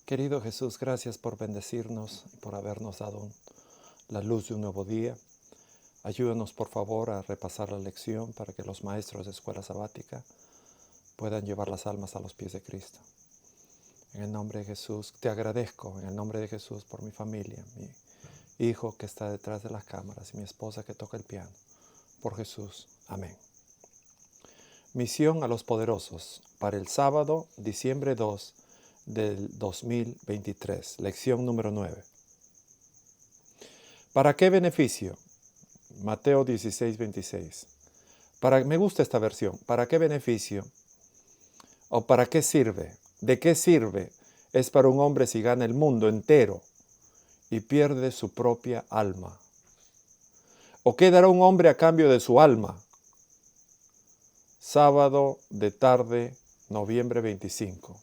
Querido Jesús, gracias por bendecirnos y por habernos dado la luz de un nuevo día. Ayúdanos, por favor, a repasar la lección para que los maestros de escuela sabática puedan llevar las almas a los pies de Cristo. En el nombre de Jesús, te agradezco, en el nombre de Jesús, por mi familia, mi hijo que está detrás de las cámaras y mi esposa que toca el piano. Por Jesús, amén. Misión a los poderosos para el sábado, diciembre 2 del 2023, lección número 9. ¿Para qué beneficio? Mateo 16, 26. Me gusta esta versión. ¿Para qué beneficio? ¿O para qué sirve? ¿De qué sirve? Es para un hombre si gana el mundo entero y pierde su propia alma. ¿O qué dará un hombre a cambio de su alma? Sábado de tarde, noviembre 25.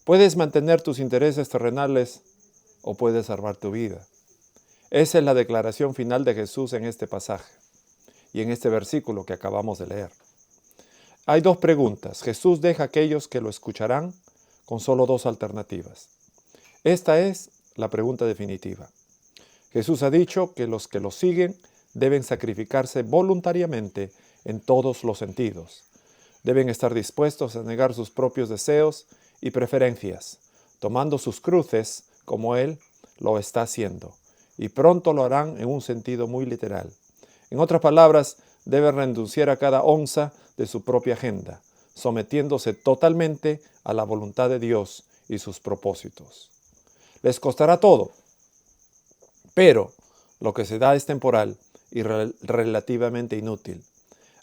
Puedes mantener tus intereses terrenales o puedes salvar tu vida. Esa es la declaración final de Jesús en este pasaje y en este versículo que acabamos de leer. Hay dos preguntas. Jesús deja a aquellos que lo escucharán con solo dos alternativas. Esta es la pregunta definitiva. Jesús ha dicho que los que lo siguen deben sacrificarse voluntariamente en todos los sentidos. Deben estar dispuestos a negar sus propios deseos y preferencias, tomando sus cruces como Él lo está haciendo. Y pronto lo harán en un sentido muy literal. En otras palabras, deben renunciar a cada onza de su propia agenda, sometiéndose totalmente a la voluntad de Dios y sus propósitos. Les costará todo, pero lo que se da es temporal y relativamente inútil.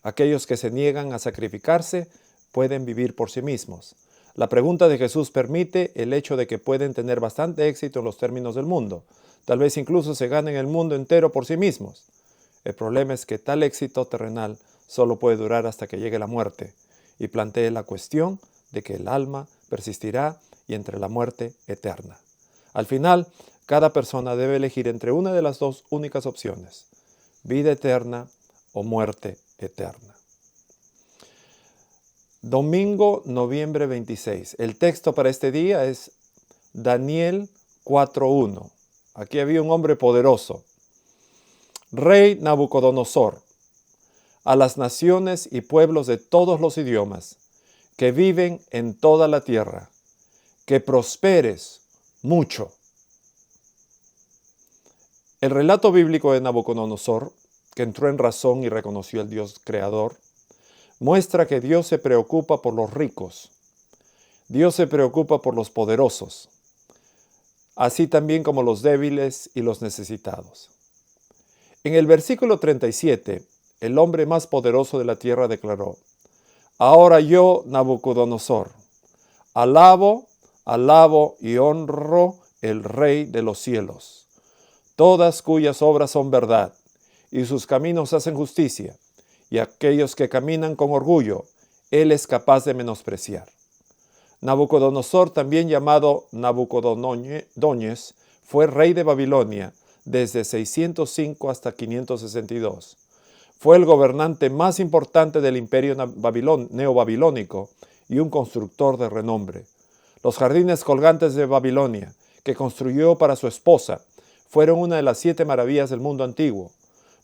Aquellos que se niegan a sacrificarse pueden vivir por sí mismos. La pregunta de Jesús permite el hecho de que pueden tener bastante éxito en los términos del mundo. Tal vez incluso se ganen el mundo entero por sí mismos. El problema es que tal éxito terrenal solo puede durar hasta que llegue la muerte y plantee la cuestión de que el alma persistirá y entre la muerte eterna. Al final, cada persona debe elegir entre una de las dos únicas opciones: vida eterna o muerte eterna. Domingo, noviembre 26. El texto para este día es Daniel 4:1. Aquí había un hombre poderoso. Rey Nabucodonosor, a las naciones y pueblos de todos los idiomas que viven en toda la tierra, que prosperes mucho. El relato bíblico de Nabucodonosor, que entró en razón y reconoció al Dios creador, muestra que Dios se preocupa por los ricos. Dios se preocupa por los poderosos, así también como los débiles y los necesitados. En el versículo 37, el hombre más poderoso de la tierra declaró: ahora yo, Nabucodonosor, alabo y honro el Rey de los cielos, todas cuyas obras son verdad, y sus caminos hacen justicia, y aquellos que caminan con orgullo, él es capaz de menospreciar. Nabucodonosor, también llamado Nabucodonosor, fue rey de Babilonia desde 605 hasta 562. Fue el gobernante más importante del imperio neobabilónico y un constructor de renombre. Los jardines colgantes de Babilonia, que construyó para su esposa, fueron una de las 7 maravillas del mundo antiguo.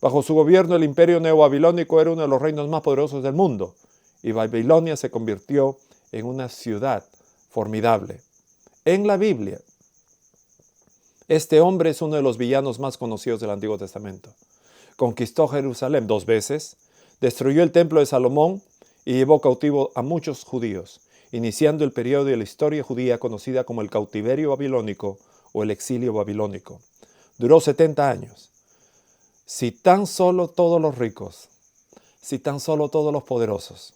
Bajo su gobierno, el imperio neobabilónico era uno de los reinos más poderosos del mundo, y Babilonia se convirtió en una ciudad formidable. En la Biblia, este hombre es uno de los villanos más conocidos del Antiguo Testamento. Conquistó Jerusalén 2 veces, destruyó el templo de Salomón y llevó cautivo a muchos judíos, iniciando el periodo de la historia judía conocida como el cautiverio babilónico o el exilio babilónico. Duró 70 años. Si tan solo todos los ricos, si tan solo todos los poderosos,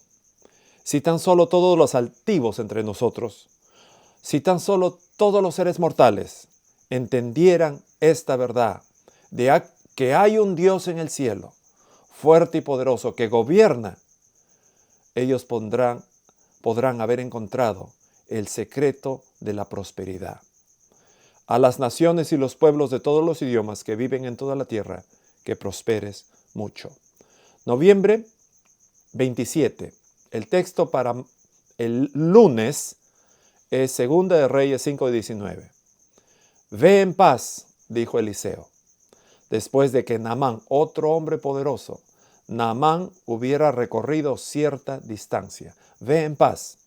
si tan solo todos los altivos entre nosotros, si tan solo todos los seres mortales entendieran esta verdad de que hay un Dios en el cielo, fuerte y poderoso, que gobierna, ellos podrán haber encontrado el secreto de la prosperidad. A las naciones y los pueblos de todos los idiomas que viven en toda la tierra, que prosperes mucho. Noviembre 27. El texto para el lunes es 2 de Reyes 5:19. Ve en paz, dijo Eliseo. Después de que Naamán, otro hombre poderoso, Naamán hubiera recorrido cierta distancia. Ve en paz.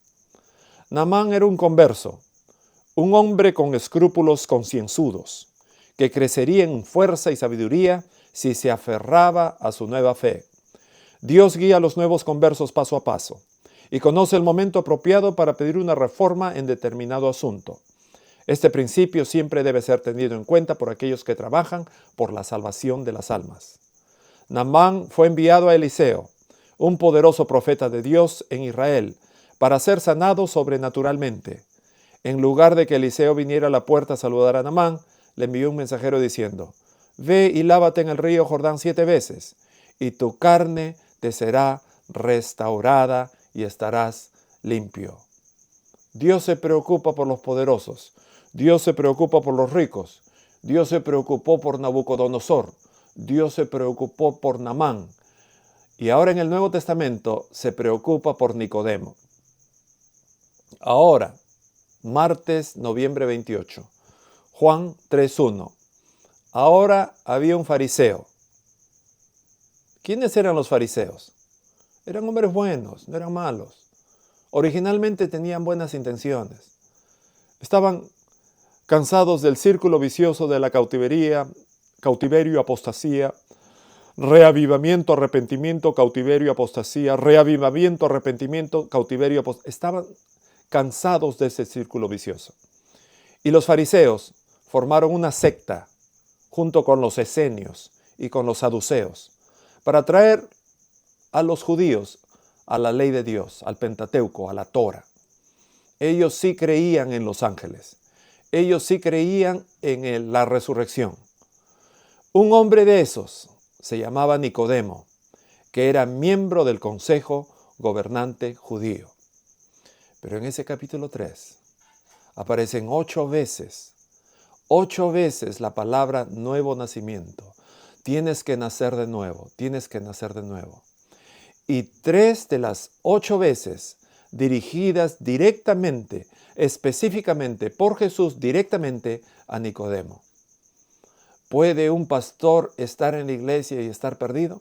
Naamán era un converso, un hombre con escrúpulos concienzudos, que crecería en fuerza y sabiduría si se aferraba a su nueva fe. Dios guía a los nuevos conversos paso a paso y conoce el momento apropiado para pedir una reforma en determinado asunto. Este principio siempre debe ser tenido en cuenta por aquellos que trabajan por la salvación de las almas. Naamán fue enviado a Eliseo, un poderoso profeta de Dios en Israel, para ser sanado sobrenaturalmente. En lugar de que Eliseo viniera a la puerta a saludar a Naamán, le envió un mensajero diciendo: Ve y lávate en el río Jordán 7 veces, y tu carne te será restaurada y estarás limpio. Dios se preocupa por los poderosos. Dios se preocupa por los ricos. Dios se preocupó por Nabucodonosor. Dios se preocupó por Naamán. Y ahora en el Nuevo Testamento se preocupa por Nicodemo. Ahora, martes, noviembre 28. Juan 3:1. Ahora había un fariseo. ¿Quiénes eran los fariseos? Eran hombres buenos, no eran malos. Originalmente tenían buenas intenciones. Estaban cansados del círculo vicioso de la cautiverio, apostasía, reavivamiento, arrepentimiento, cautiverio, apostasía, reavivamiento, arrepentimiento, cautiverio, apostasía. Estaban cansados de ese círculo vicioso. Y los fariseos formaron una secta junto con los esenios y con los saduceos para traer a los judíos a la ley de Dios, al Pentateuco, a la Torah. Ellos sí creían en los ángeles. Ellos sí creían en la resurrección. Un hombre de esos se llamaba Nicodemo, que era miembro del consejo gobernante judío. Pero en ese capítulo 3 aparecen 8 veces la palabra nuevo nacimiento. Tienes que nacer de nuevo, tienes que nacer de nuevo. Y 3 de las 8 veces dirigidas directamente, específicamente por Jesús, directamente a Nicodemo. ¿Puede un pastor estar en la iglesia y estar perdido?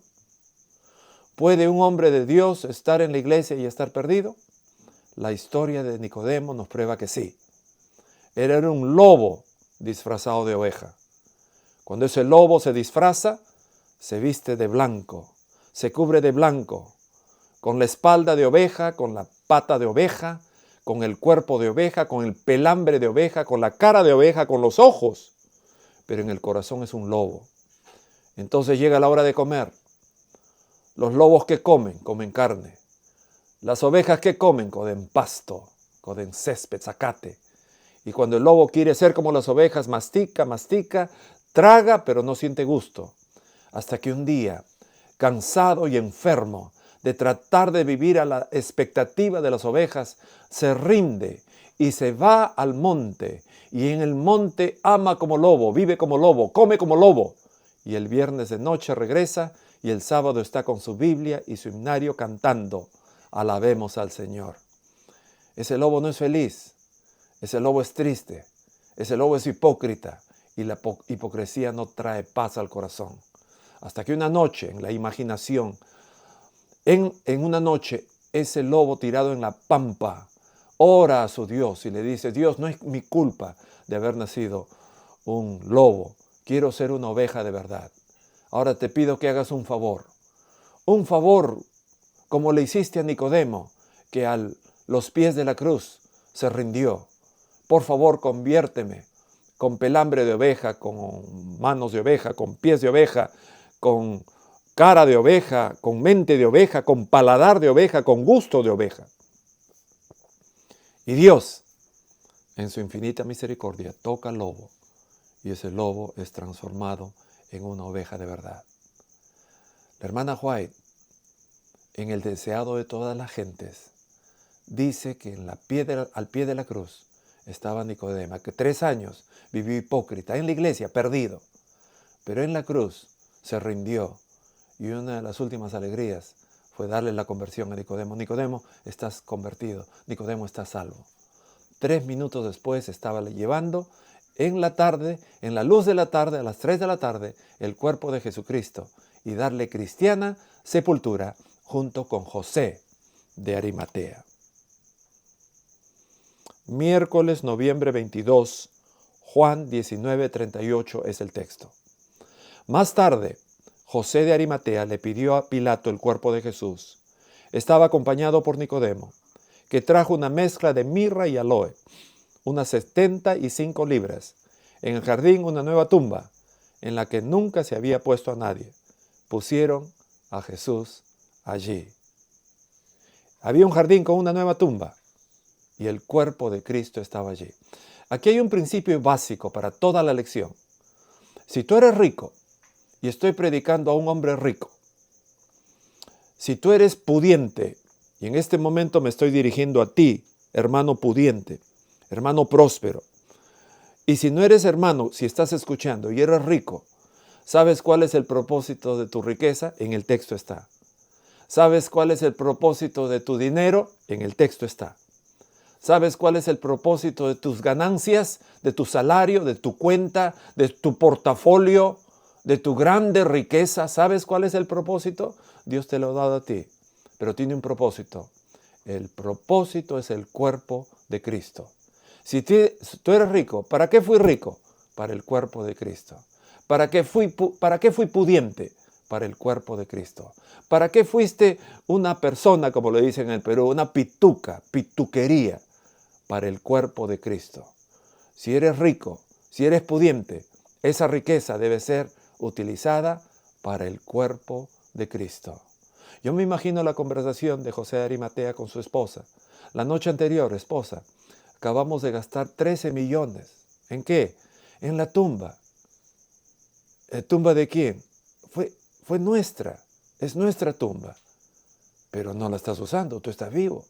¿Puede un hombre de Dios estar en la iglesia y estar perdido? La historia de Nicodemo nos prueba que sí. Él era un lobo disfrazado de oveja. Cuando ese lobo se disfraza, se viste de blanco, se cubre de blanco, con la espalda de oveja, con la pata de oveja, con el cuerpo de oveja, con el pelambre de oveja, con la cara de oveja, con los ojos, pero en el corazón es un lobo. Entonces llega la hora de comer. Los lobos que comen carne. Las ovejas que comen pasto, comen césped, zacate. Y cuando el lobo quiere ser como las ovejas, mastica, traga, pero no siente gusto. Hasta que un día, cansado y enfermo de tratar de vivir a la expectativa de las ovejas, se rinde y se va al monte. Y en el monte ama como lobo, vive como lobo, come como lobo. Y el viernes de noche regresa y el sábado está con su Biblia y su himnario cantando: alabemos al Señor. Ese lobo no es feliz, ese lobo es triste, ese lobo es hipócrita y la hipocresía no trae paz al corazón. Hasta que una noche, en la imaginación, en una noche, ese lobo tirado en la pampa ora a su Dios y le dice: Dios, no es mi culpa de haber nacido un lobo, quiero ser una oveja de verdad. Ahora te pido que hagas un favor como le hiciste a Nicodemo, que a los pies de la cruz se rindió. Por favor, conviérteme con pelambre de oveja, con manos de oveja, con pies de oveja, con cara de oveja, con mente de oveja, con paladar de oveja, con gusto de oveja. Y Dios, en su infinita misericordia, toca al lobo y ese lobo es transformado en una oveja de verdad. La hermana White, en el deseado de todas las gentes, dice que al pie de la cruz estaba Nicodemo, que 3 años vivió hipócrita en la iglesia, perdido, pero en la cruz se rindió y una de las últimas alegrías fue darle la conversión a Nicodemo. Nicodemo, estás convertido, Nicodemo, estás salvo. 3 minutos después estaba llevando en la tarde, en la luz de la tarde, a las 3 de la tarde, el cuerpo de Jesucristo y darle cristiana sepultura junto con José de Arimatea. Miércoles, noviembre 22, Juan 19:38 es el texto. Más tarde, José de Arimatea le pidió a Pilato el cuerpo de Jesús. Estaba acompañado por Nicodemo, que trajo una mezcla de mirra y aloe, unas 75 libras. En el jardín una nueva tumba, en la que nunca se había puesto a nadie. Pusieron a Jesús allí. Había un jardín con una nueva tumba y el cuerpo de Cristo estaba allí. Aquí hay un principio básico para toda la lección. Si tú eres rico, y estoy predicando a un hombre rico, si tú eres pudiente, y en este momento me estoy dirigiendo a ti, hermano pudiente, hermano próspero, y si no eres hermano, si estás escuchando y eres rico, ¿sabes cuál es el propósito de tu riqueza? En el texto está. ¿Sabes cuál es el propósito de tu dinero? En el texto está. ¿Sabes cuál es el propósito de tus ganancias, de tu salario, de tu cuenta, de tu portafolio, de tu grande riqueza? ¿Sabes cuál es el propósito? Dios te lo ha dado a ti, pero tiene un propósito. El propósito es el cuerpo de Cristo. Si tú eres rico, ¿para qué fui rico? Para el cuerpo de Cristo. ¿Para qué fui pudiente? Para el cuerpo de Cristo. ¿Para qué fuiste una persona, como le dicen en el Perú, una pituca, pituquería? Para el cuerpo de Cristo. Si eres rico, si eres pudiente, esa riqueza debe ser utilizada para el cuerpo de Cristo. Yo me imagino la conversación de José de Arimatea con su esposa. La noche anterior, esposa, acabamos de gastar 13 millones. ¿En qué? En la tumba. ¿Tumba de quién? Fue nuestra. Es nuestra tumba. Pero no la estás usando, tú estás vivo.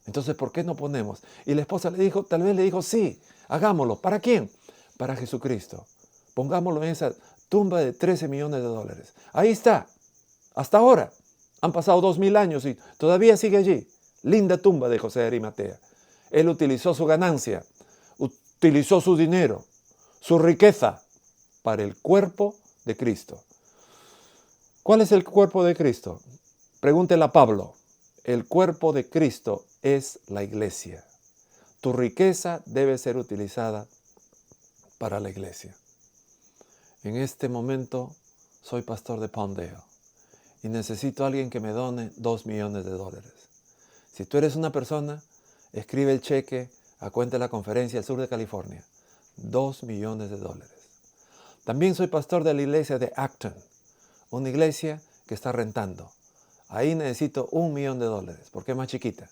Entonces, ¿por qué no ponemos? Y la esposa le dijo, tal vez le dijo, sí, hagámoslo. ¿Para quién? Para Jesucristo. Pongámoslo en esa tumba de 13 millones de dólares. Ahí está. Hasta ahora. Han pasado 2000 años y todavía sigue allí. Linda tumba de José de Arimatea. Él utilizó su ganancia, utilizó su dinero, su riqueza para el cuerpo de Cristo. ¿Cuál es el cuerpo de Cristo? Pregúntele a Pablo. El cuerpo de Cristo es la iglesia. Tu riqueza debe ser utilizada para la iglesia. En este momento soy pastor de Palmdale y necesito a alguien que me done 2 millones de dólares. Si tú eres una persona, escribe el cheque a cuenta de la conferencia del sur de California. 2 millones de dólares. También soy pastor de la iglesia de Acton, una iglesia que está rentando. Ahí necesito 1 millón de dólares, porque es más chiquita.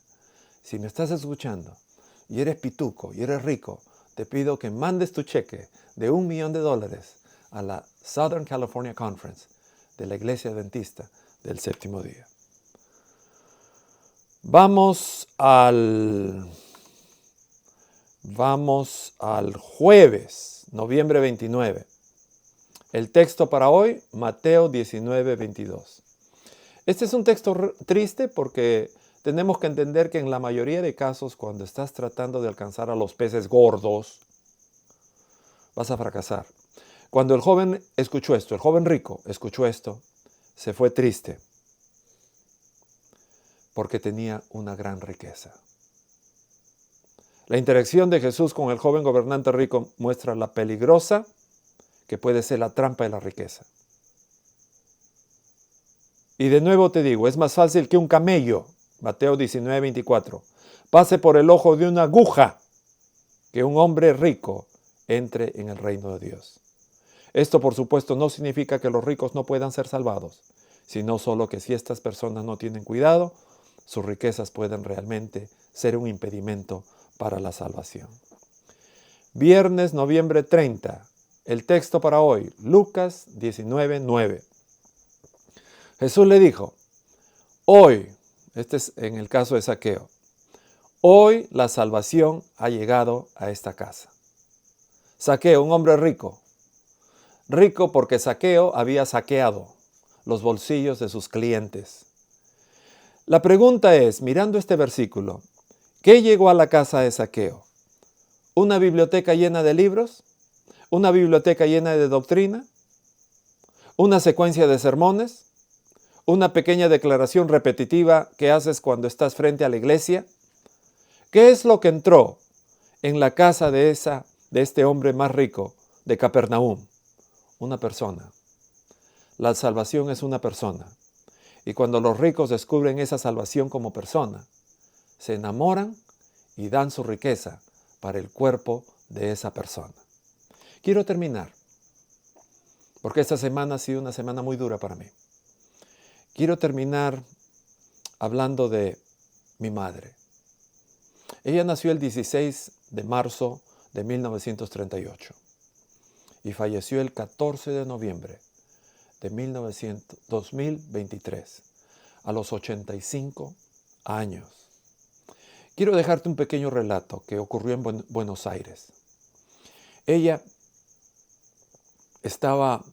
Si me estás escuchando y eres pituco y eres rico, te pido que mandes tu cheque de 1 millón de dólares a la Southern California Conference de la Iglesia Adventista del Séptimo Día. Vamos al jueves, noviembre 29. El texto para hoy, Mateo 19, 22. Este es un texto triste porque tenemos que entender que en la mayoría de casos, cuando estás tratando de alcanzar a los peces gordos, vas a fracasar. Cuando el joven escuchó esto, el joven rico escuchó esto, se fue triste porque tenía una gran riqueza. La interacción de Jesús con el joven gobernante rico muestra la peligrosa que puede ser la trampa de la riqueza. Y de nuevo te digo, es más fácil que un camello, Mateo 19, 24, pase por el ojo de una aguja que un hombre rico entre en el reino de Dios. Esto, por supuesto, no significa que los ricos no puedan ser salvados, sino solo que si estas personas no tienen cuidado, sus riquezas pueden realmente ser un impedimento para la salvación. Viernes, noviembre 30. El texto para hoy, Lucas 19, 9. Jesús le dijo, hoy, este es en el caso de Zaqueo, hoy la salvación ha llegado a esta casa. Zaqueo, un hombre rico. Rico porque Zaqueo había saqueado los bolsillos de sus clientes. La pregunta es, mirando este versículo, ¿qué llegó a la casa de Zaqueo? una biblioteca llena de libros, una biblioteca llena de doctrina, una secuencia de sermones, una pequeña declaración repetitiva que haces cuando estás frente a la iglesia. ¿Qué es lo que entró en la casa de este hombre más rico de Capernaum? Una persona. La salvación es una persona. Y cuando los ricos descubren esa salvación como persona, se enamoran y dan su riqueza para el cuerpo de esa persona. Quiero terminar, porque esta semana ha sido una semana muy dura para mí. Quiero terminar hablando de mi madre. Ella nació el 16 de marzo de 1938 y falleció el 14 de noviembre de 2023, a los 85 años. Quiero dejarte un pequeño relato que ocurrió en Buenos Aires. Ella estaba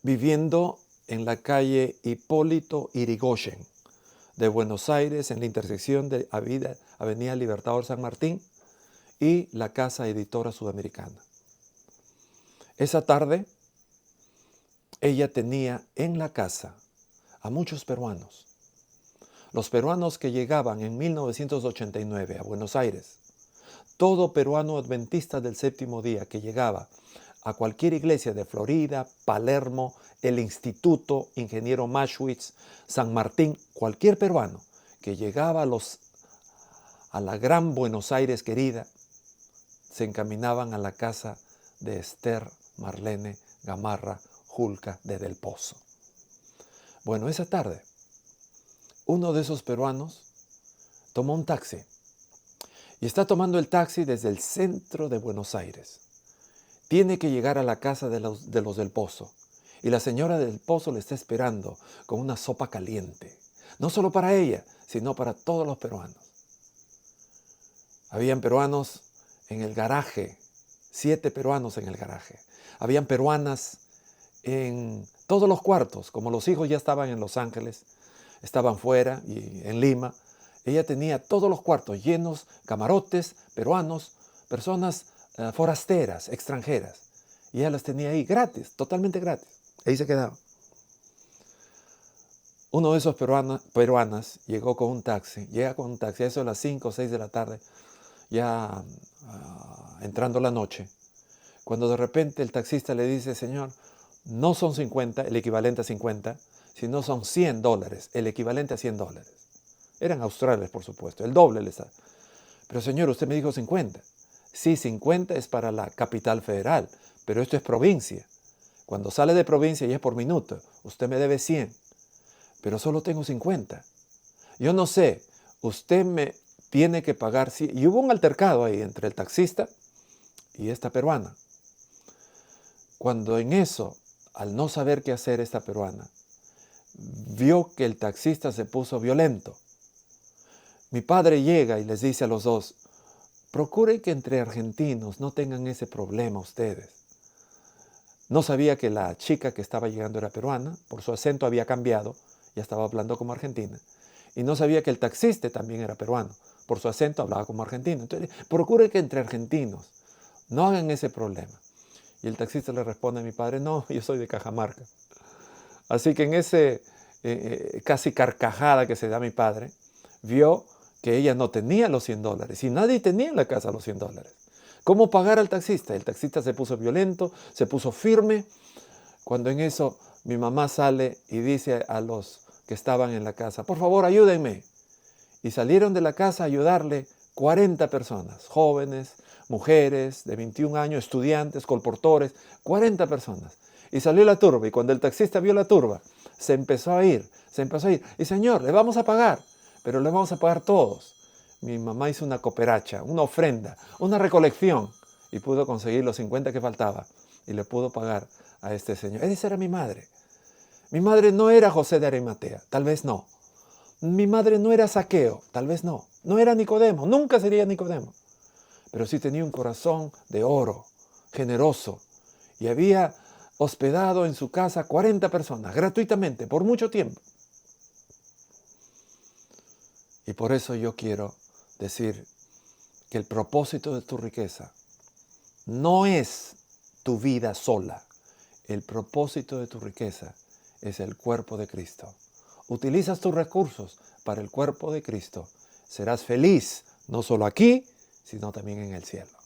viviendo en la calle Hipólito Yrigoyen de Buenos Aires, en la intersección de Avenida Libertador San Martín y la Casa Editora Sudamericana. Esa tarde, ella tenía en la casa a muchos peruanos. Los peruanos que llegaban en 1989 a Buenos Aires. Todo peruano adventista del séptimo día que llegaba a cualquier iglesia de Florida, Palermo, el Instituto, Ingeniero Maschwitz, San Martín, cualquier peruano que llegaba a la gran Buenos Aires querida, se encaminaban a la casa de Esther Marlene Gamarra Julca de Del Pozo. Bueno, esa tarde, uno de esos peruanos tomó un taxi y está tomando el taxi desde el centro de Buenos Aires. Tiene que llegar a la casa de los Del Pozo y la señora Del Pozo le está esperando con una sopa caliente, no solo para ella, sino para todos los peruanos. Habían peruanos en el garaje, 7 peruanos en el garaje. Habían peruanas en todos los cuartos, como los hijos ya estaban en Los Ángeles, estaban fuera y en Lima. Ella tenía todos los cuartos llenos, camarotes, peruanos, personas forasteras, extranjeras. Y ella las tenía ahí gratis, totalmente gratis. Ahí se quedaba. Uno de esos peruanas llega con un taxi, a eso de las 5 o 6 de la tarde, ya entrando la noche, cuando de repente el taxista le dice: señor, no son 50, el equivalente a 50, sino son $100, el equivalente a $100. Eran australes, por supuesto, el doble les da. Pero señor, usted me dijo 50. Sí, 50 es para la capital federal, pero esto es provincia. Cuando sale de provincia ya es por minuto. Usted me debe 100, pero solo tengo 50. Yo no sé, usted me tiene que pagar 100. Y hubo un altercado ahí entre el taxista y esta peruana. Cuando en eso, al no saber qué hacer esta peruana, vio que el taxista se puso violento. Mi padre llega y les dice a los dos: procuren que entre argentinos no tengan ese problema ustedes. No sabía que la chica que estaba llegando era peruana, por su acento había cambiado, ya estaba hablando como argentina. Y no sabía que el taxista también era peruano, por su acento hablaba como argentino. Entonces, procure que entre argentinos no hagan ese problema. Y el taxista le responde a mi padre: no, yo soy de Cajamarca. Así que en ese casi carcajada que se da mi padre, vio que ella no tenía los $100 y nadie tenía en la casa los $100. ¿Cómo pagar al taxista? El taxista se puso violento, se puso firme. Cuando en eso mi mamá sale y dice a los que estaban en la casa: por favor, ayúdenme. Y salieron de la casa a ayudarle 40 personas, jóvenes, mujeres de 21 años, estudiantes, colportores, 40 personas. Y salió la turba, y cuando el taxista vio la turba, se empezó a ir. Y señor, le vamos a pagar, pero le vamos a pagar todos. Mi mamá hizo una cooperacha, una ofrenda, una recolección, y pudo conseguir los 50 que faltaba, y le pudo pagar a este señor. Esa era mi madre. Mi madre no era José de Arimatea, tal vez no. Mi madre no era Zaqueo, tal vez no. No era Nicodemo, nunca sería Nicodemo. Pero sí tenía un corazón de oro, generoso, y había hospedado en su casa 40 personas, gratuitamente, por mucho tiempo. Y por eso yo quiero decir que el propósito de tu riqueza no es tu vida sola. El propósito de tu riqueza es el cuerpo de Cristo. Utilizas tus recursos para el cuerpo de Cristo. Serás feliz, no solo aquí, sino también en el cielo.